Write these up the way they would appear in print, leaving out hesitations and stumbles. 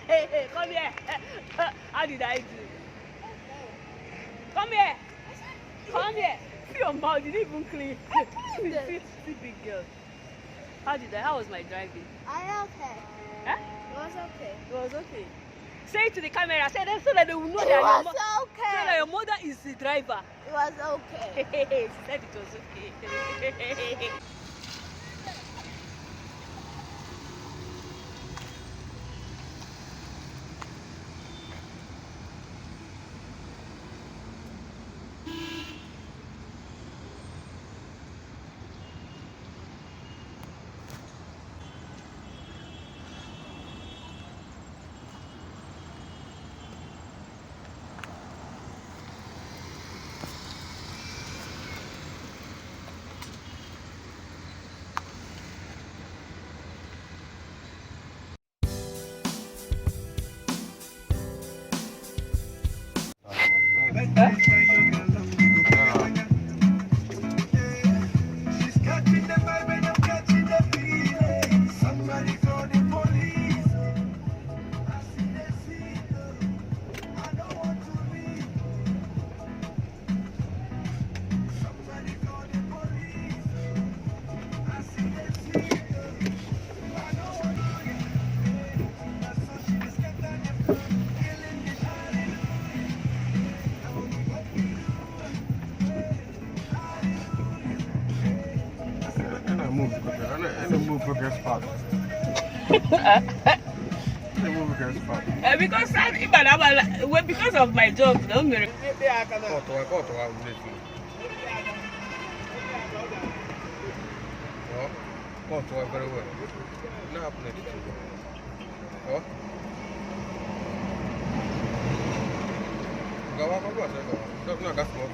Hey, come here. How did I do? Come here. Come here. See your mouth, you didn't even clean. See big girl. How was my driving? I okay. Huh? It was okay. It was okay. Say it to the camera, say that so that they will know It that was so that okay. your mother is the driver. It was okay. She said it was okay. Because of my job, don't worry. Very well. Now happening. Oh. Go on, gas more.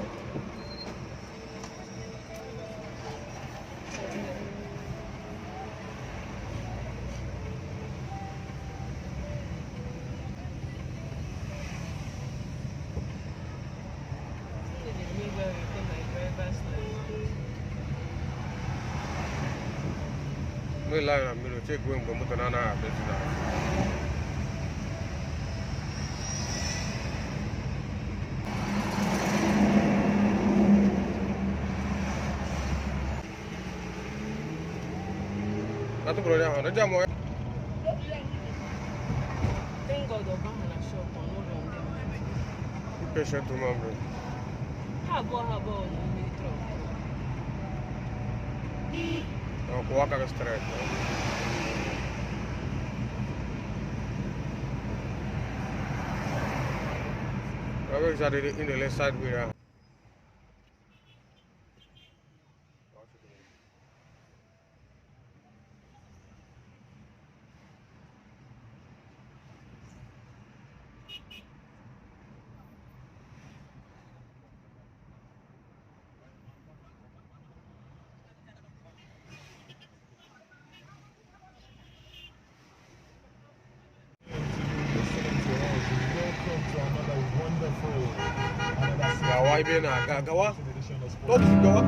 Me lie na me check when go moto na na betu na. Atu bro ya na jamo. Thank God of na shop on no long. Patient to mamre. Habo no metro. No, kuwaka ka straight. I was in the left side we are. Gawa ibe na gawa. Top gawa.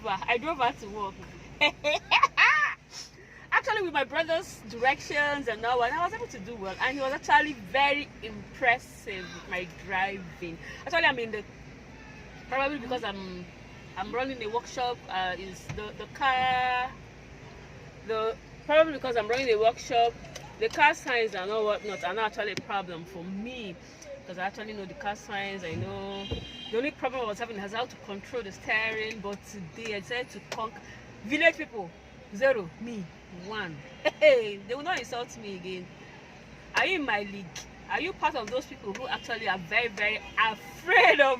her. I drove her to work. Actually, with my brother's directions and all, and I was able to do well. And he was actually very impressive with my driving. Actually, I'm in the probably because I'm running a workshop. Is the car probably because I'm running a workshop. The car signs and all whatnot are not actually a problem for me because I actually know the car signs. I know the only problem I was having is how to control the steering. But today I decided to conquer village people. 0, me 1. Hey, they will not insult me again. Are you in my league? Are you part of those people who actually are very, very afraid of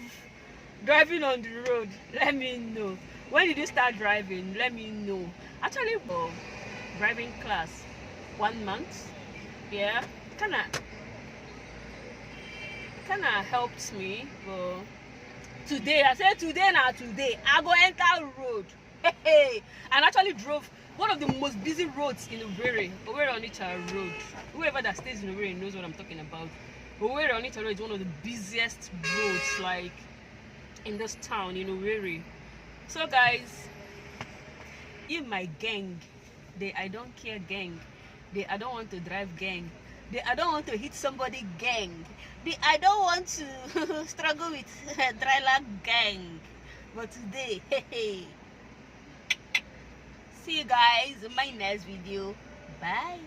driving on the road? Let me know. When did you start driving? Let me know. Actually, driving class 1 month. Yeah, kinda helps me. But today, I said today I go enter road. Hey, and actually drove one of the most busy roads in Owerri Onitsha Road. Whoever that stays in Owerri knows what I'm talking about. Owerri Onitsha Road is one of the busiest roads like in this town in Owerri. So guys, in my gang, I don't care gang, I don't want to drive gang, I don't want to hit somebody gang, I don't want to struggle with trailer gang. But today, hey. See you guys in my next video. Bye.